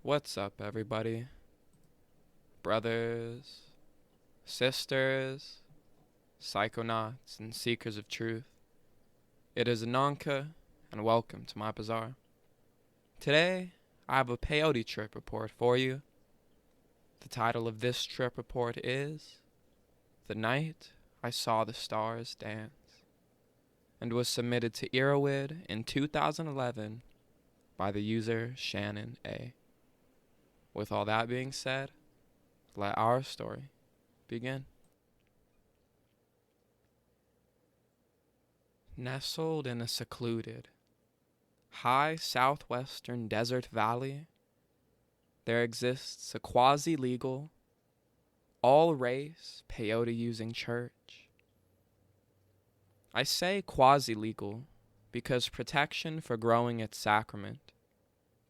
What's up, everybody? Brothers, sisters, psychonauts, and seekers of truth. It is Ananka, and welcome to my bazaar. Today, I have a Peyote trip report for you. The title of this trip report is The Night I Saw the Stars Dance, and was submitted to Erowid in 2011 by the user Shannon A. With all that being said, let our story begin. Nestled in a secluded, high southwestern desert valley, there exists a quasi-legal, all-race peyote-using church. I say quasi-legal because protection for growing its sacrament,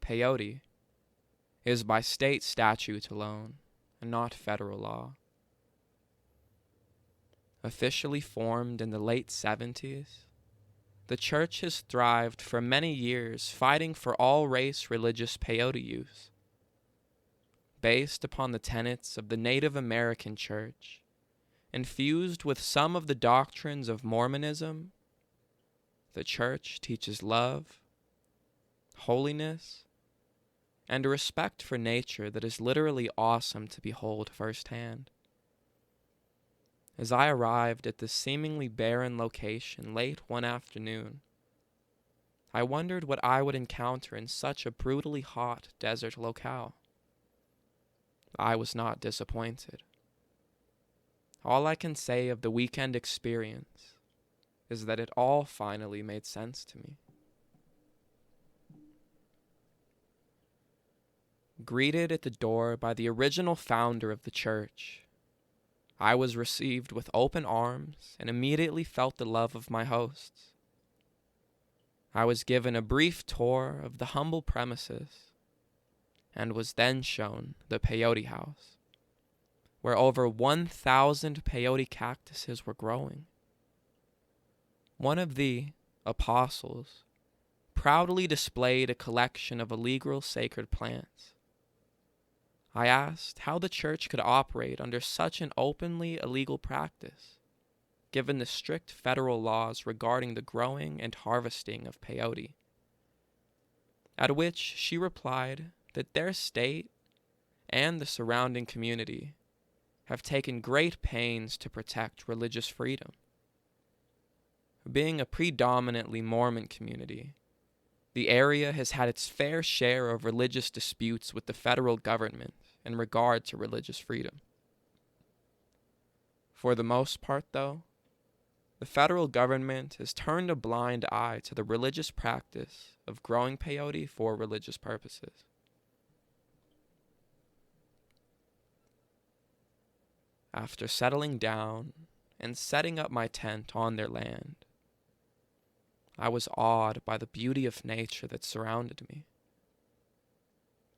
peyote, is by state statute alone and not federal law. Officially formed in the late 70s, the church has thrived for many years fighting for all race religious peyote use. Based upon the tenets of the Native American church, infused with some of the doctrines of Mormonism, the church teaches love, holiness, and a respect for nature that is literally awesome to behold firsthand. As I arrived at this seemingly barren location late one afternoon, I wondered what I would encounter in such a brutally hot desert locale. I was not disappointed. All I can say of the weekend experience is that it all finally made sense to me. Greeted at the door by the original founder of the church, I was received with open arms and immediately felt the love of my hosts. I was given a brief tour of the humble premises and was then shown the peyote house, where over 1,000 peyote cactuses were growing. One of the apostles proudly displayed a collection of illegal sacred plants. I asked how the church could operate under such an openly illegal practice, given the strict federal laws regarding the growing and harvesting of peyote. At which she replied that their state and the surrounding community have taken great pains to protect religious freedom. Being a predominantly Mormon community, the area has had its fair share of religious disputes with the federal government in regard to religious freedom. For the most part, though, the federal government has turned a blind eye to the religious practice of growing peyote for religious purposes. After settling down and setting up my tent on their land, I was awed by the beauty of nature that surrounded me.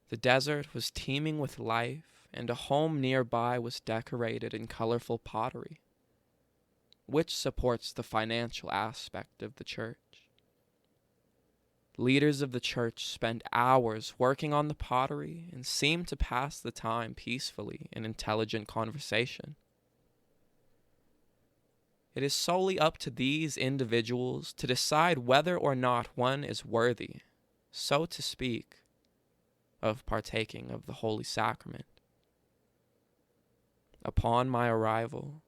The desert was teeming with life, and a home nearby was decorated in colorful pottery, which supports the financial aspect of the church. Leaders of the church spend hours working on the pottery and seem to pass the time peacefully in intelligent conversation. It is solely up to these individuals to decide whether or not one is worthy, so to speak, of partaking of the Holy Sacrament. Upon my arrival,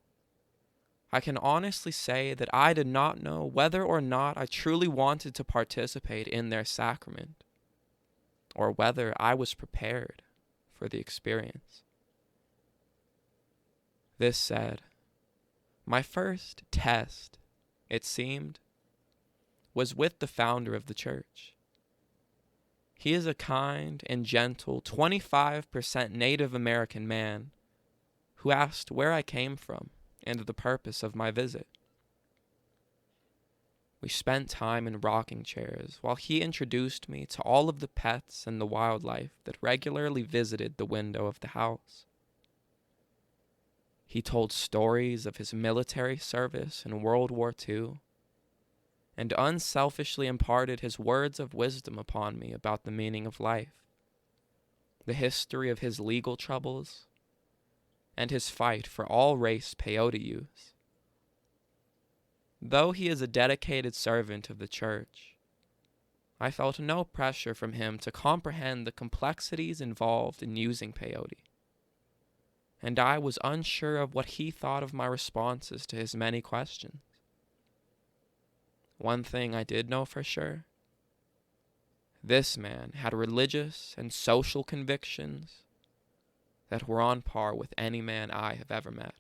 I can honestly say that I did not know whether or not I truly wanted to participate in their sacrament, or whether I was prepared for the experience. This said, my first test, it seemed, was with the founder of the church. He is a kind and gentle 25% Native American man who asked where I came from and the purpose of my visit. We spent time in rocking chairs while he introduced me to all of the pets and the wildlife that regularly visited the window of the house. He told stories of his military service in World War II and unselfishly imparted his words of wisdom upon me about the meaning of life, the history of his legal troubles, and his fight for all race peyote use. Though he is a dedicated servant of the church, I felt no pressure from him to comprehend the complexities involved in using peyote, and I was unsure of what he thought of my responses to his many questions. One thing I did know for sure: this man had religious and social convictions that were on par with any man I have ever met.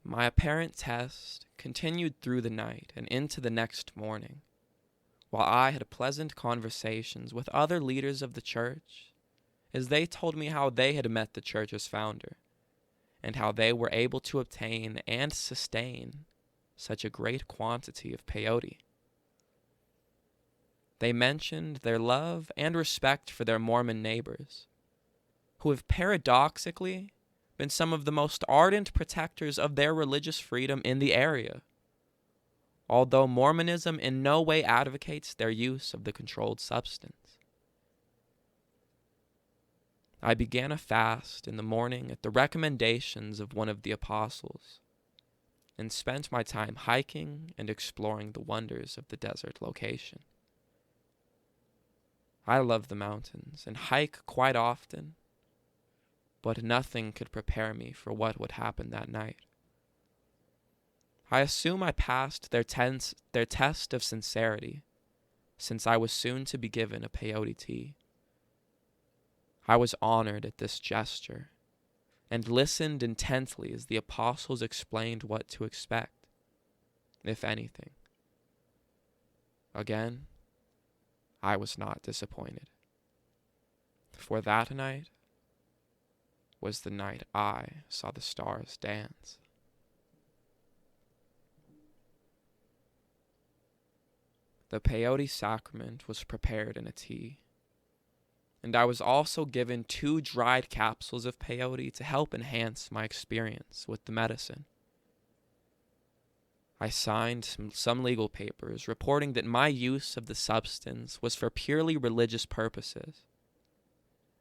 My apparent test continued through the night and into the next morning, while I had pleasant conversations with other leaders of the church as they told me how they had met the church's founder and how they were able to obtain and sustain such a great quantity of peyote. They mentioned their love and respect for their Mormon neighbors, who have paradoxically been some of the most ardent protectors of their religious freedom in the area, although Mormonism in no way advocates their use of the controlled substance. I began a fast in the morning at the recommendations of one of the apostles, and spent my time hiking and exploring the wonders of the desert location. I love the mountains and hike quite often, but nothing could prepare me for what would happen that night. I assume I passed their test of sincerity, since I was soon to be given a peyote tea. I was honored at this gesture, and listened intently as the apostles explained what to expect, if anything. Again, I was not disappointed, for that night was the night I saw the stars dance. The peyote sacrament was prepared in a tea, and I was also given 2 dried capsules of peyote to help enhance my experience with the medicine. I signed some legal papers reporting that my use of the substance was for purely religious purposes,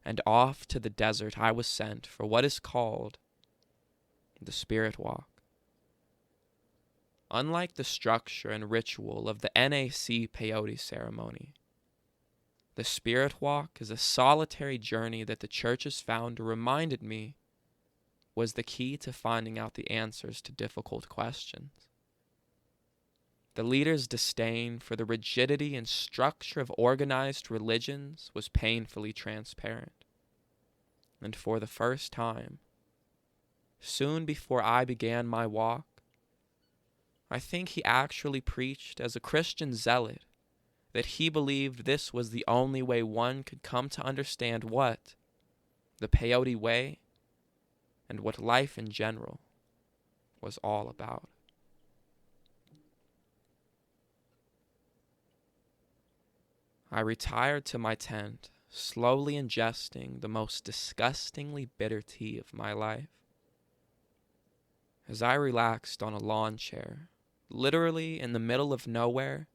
and off to the desert I was sent for what is called the Spirit Walk. Unlike the structure and ritual of the NAC peyote ceremony, the Spirit Walk is a solitary journey that the church's founder reminded me was the key to finding out the answers to difficult questions. The leader's disdain for the rigidity and structure of organized religions was painfully transparent. And for the first time, soon before I began my walk, I think he actually preached as a Christian zealot that he believed this was the only way one could come to understand what the peyote way and what life in general was all about. I retired to my tent, slowly ingesting the most disgustingly bitter tea of my life. As I relaxed on a lawn chair, literally in the middle of nowhere,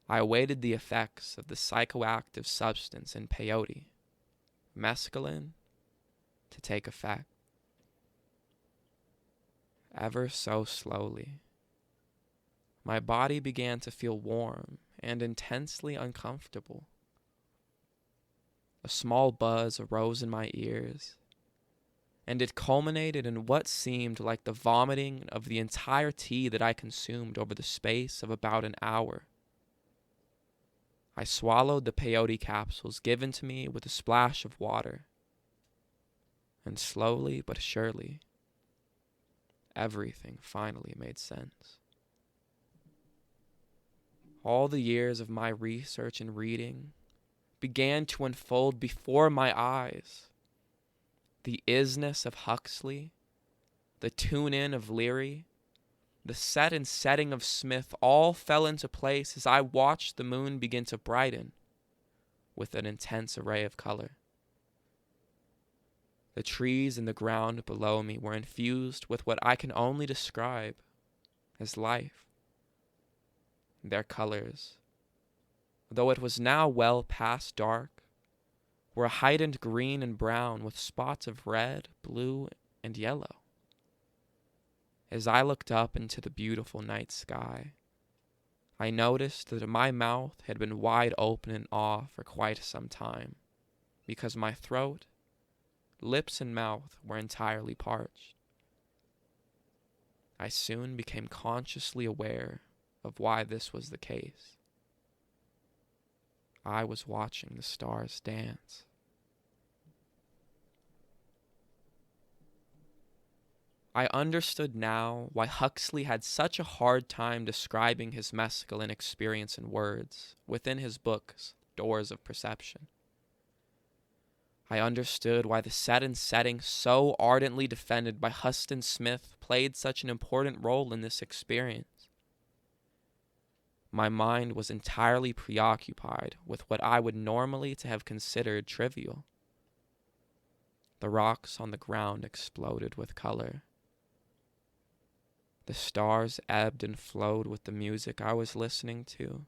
I awaited the effects of the psychoactive substance in peyote, mescaline, to take effect. Ever so slowly, my body began to feel warm and intensely uncomfortable. A small buzz arose in my ears, and it culminated in what seemed like the vomiting of the entire tea that I consumed over the space of about an hour. I swallowed the peyote capsules given to me with a splash of water, and slowly but surely, everything finally made sense. All the years of my research and reading began to unfold before my eyes. The isness of Huxley, the tune-in of Leary, the set and setting of Smith all fell into place as I watched the moon begin to brighten with an intense array of color. The trees and the ground below me were infused with what I can only describe as life. Their colors though it was now well past dark, were a heightened green and brown with spots of red, blue, and yellow. As I looked up into the beautiful night sky, I noticed that my mouth had been wide open in awe for quite some time, because my throat, lips, and mouth were entirely parched. I soon became consciously aware of why this was the case. I was watching the stars dance. I understood now why Huxley had such a hard time describing his mescaline experience in words within his books, Doors of Perception. I understood why the set and setting so ardently defended by Huston Smith played such an important role in this experience. My mind was entirely preoccupied with what I would normally to have considered trivial. The rocks on the ground exploded with color. The stars ebbed and flowed with the music I was listening to,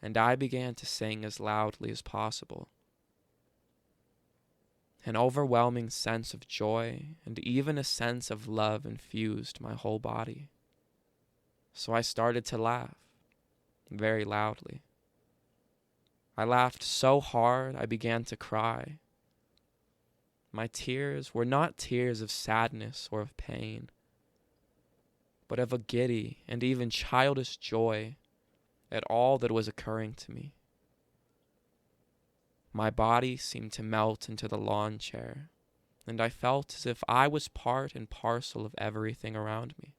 and I began to sing as loudly as possible. An overwhelming sense of joy and even a sense of love infused my whole body. So I started to laugh, very loudly. I laughed so hard I began to cry. My tears were not tears of sadness or of pain, but of a giddy and even childish joy at all that was occurring to me. My body seemed to melt into the lawn chair, and I felt as if I was part and parcel of everything around me.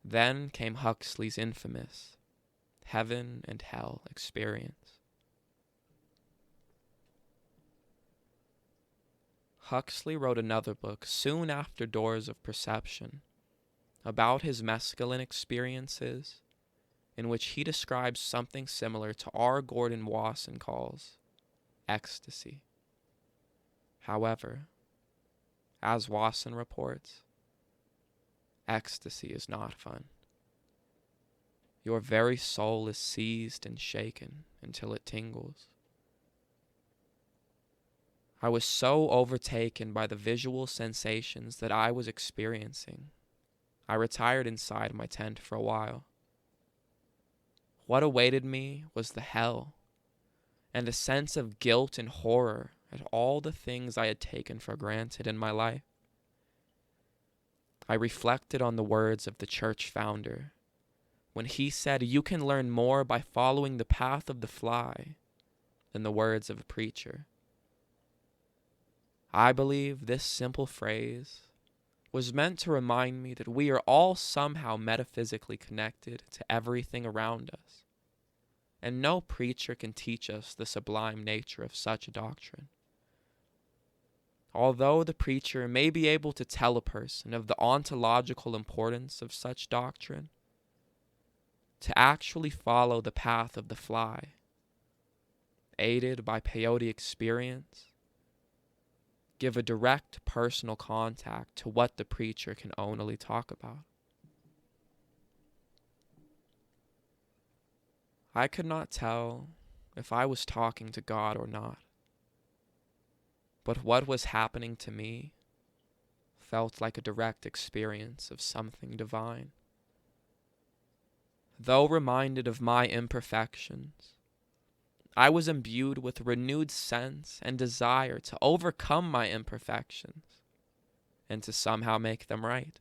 Then came Huxley's infamous heaven and hell experience. Huxley wrote another book soon after Doors of Perception about his mescaline experiences, in which he describes something similar to R. Gordon Wasson calls ecstasy. However, as Wasson reports, ecstasy is not fun. Your very soul is seized and shaken until it tingles. I was so overtaken by the visual sensations that I was experiencing, I retired inside my tent for a while. What awaited me was the hell, and a sense of guilt and horror at all the things I had taken for granted in my life. I reflected on the words of the church founder when he said, "You can learn more by following the path of the fly than the words of a preacher." I believe this simple phrase was meant to remind me that we are all somehow metaphysically connected to everything around us, and no preacher can teach us the sublime nature of such a doctrine. Although the preacher may be able to tell a person of the ontological importance of such doctrine, to actually follow the path of the fly, aided by peyote experience, give a direct personal contact to what the preacher can only talk about. I could not tell if I was talking to God or not, but what was happening to me felt like a direct experience of something divine. Though reminded of my imperfections, I was imbued with a renewed sense and desire to overcome my imperfections and to somehow make them right.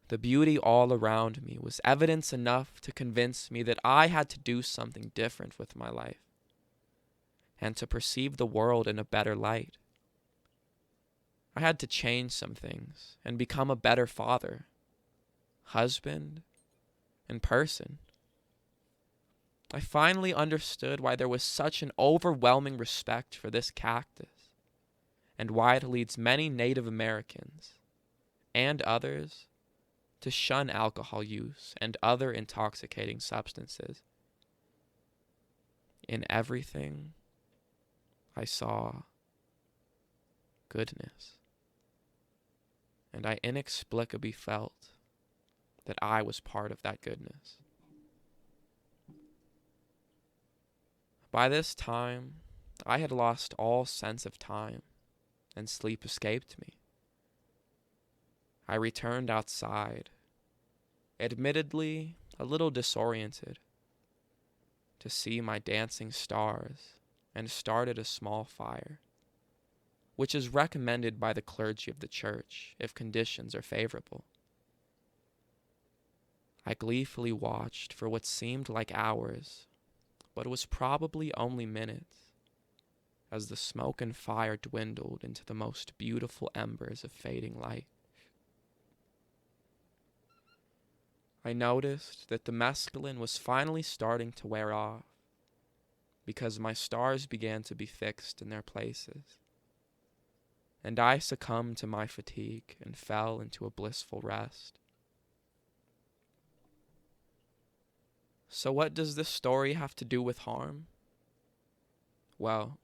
The beauty all around me was evidence enough to convince me that I had to do something different with my life and to perceive the world in a better light. I had to change some things and become a better father, husband, and person. I finally understood why there was such an overwhelming respect for this cactus, and why it leads many Native Americans and others to shun alcohol use and other intoxicating substances. In everything, I saw goodness, and I inexplicably felt that I was part of that goodness. By this time, I had lost all sense of time, and sleep escaped me. I returned outside, admittedly a little disoriented, to see my dancing stars, and started a small fire, which is recommended by the clergy of the church if conditions are favorable. I gleefully watched for what seemed like hours, but was probably only minutes, as the smoke and fire dwindled into the most beautiful embers of fading light. I noticed that the mescaline was finally starting to wear off, because my stars began to be fixed in their places, and I succumbed to my fatigue and fell into a blissful rest. So what does this story have to do with harm? Well,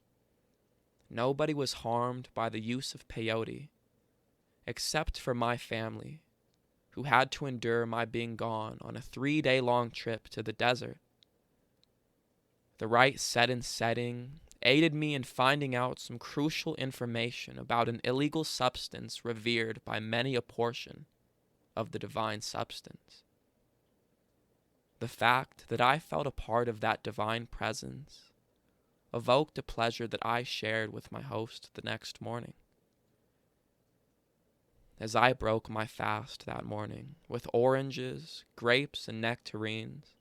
nobody was harmed by the use of peyote, except for my family, who had to endure my being gone on a 3-day-long trip to the desert. The right set and setting aided me in finding out some crucial information about an illegal substance revered by many a portion of the divine substance. The fact that I felt a part of that divine presence evoked a pleasure that I shared with my host the next morning. As I broke my fast that morning with oranges, grapes, and nectarines,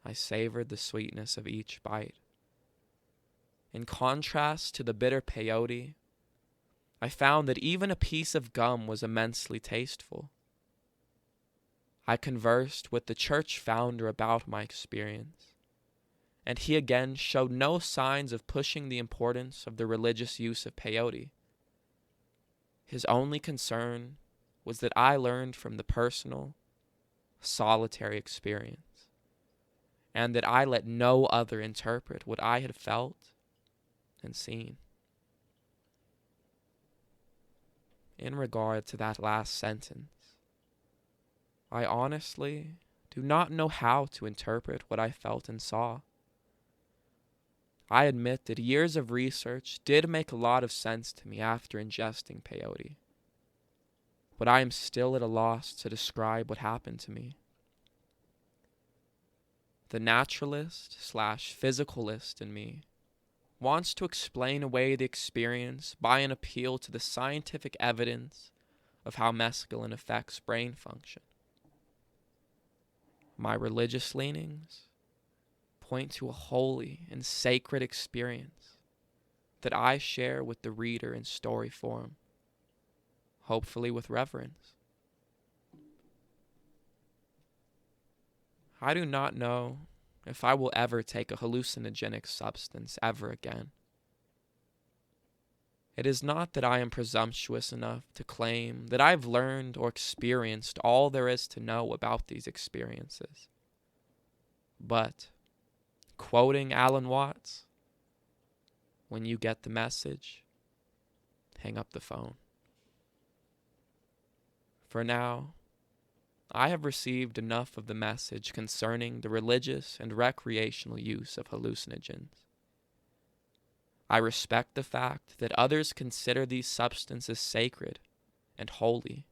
I savored the sweetness of each bite. In contrast to the bitter peyote, I found that even a piece of gum was immensely tasteful. I conversed with the church founder about my experience, and he again showed no signs of pushing the importance of the religious use of peyote. His only concern was that I learned from the personal, solitary experience, and that I let no other interpret what I had felt and seen. In regard to that last sentence, I honestly do not know how to interpret what I felt and saw. I admit that years of research did make a lot of sense to me after ingesting peyote, but I am still at a loss to describe what happened to me. The naturalist/physicalist in me wants to explain away the experience by an appeal to the scientific evidence of how mescaline affects brain function. My religious leanings point to a holy and sacred experience that I share with the reader in story form, hopefully with reverence. I do not know if I will ever take a hallucinogenic substance ever again. It is not that I am presumptuous enough to claim that I've learned or experienced all there is to know about these experiences. But, quoting Alan Watts, when you get the message, hang up the phone. For now, I have received enough of the message concerning the religious and recreational use of hallucinogens. I respect the fact that others consider these substances sacred and holy,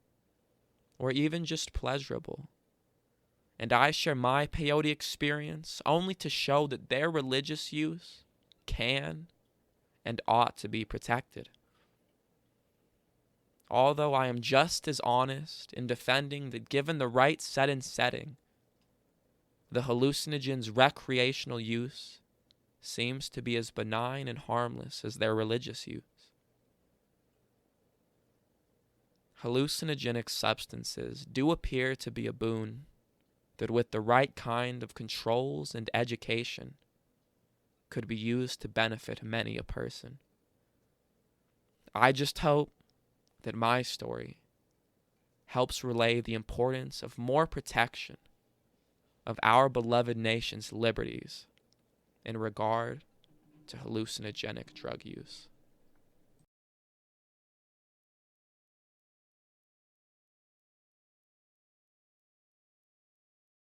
or even just pleasurable, and I share my peyote experience only to show that their religious use can and ought to be protected. Although I am just as honest in defending that given the right set and setting, the hallucinogen's recreational use seems to be as benign and harmless as their religious use. Hallucinogenic substances do appear to be a boon that with the right kind of controls and education could be used to benefit many a person. I just hope that my story helps relay the importance of more protection of our beloved nation's liberties in regard to hallucinogenic drug use.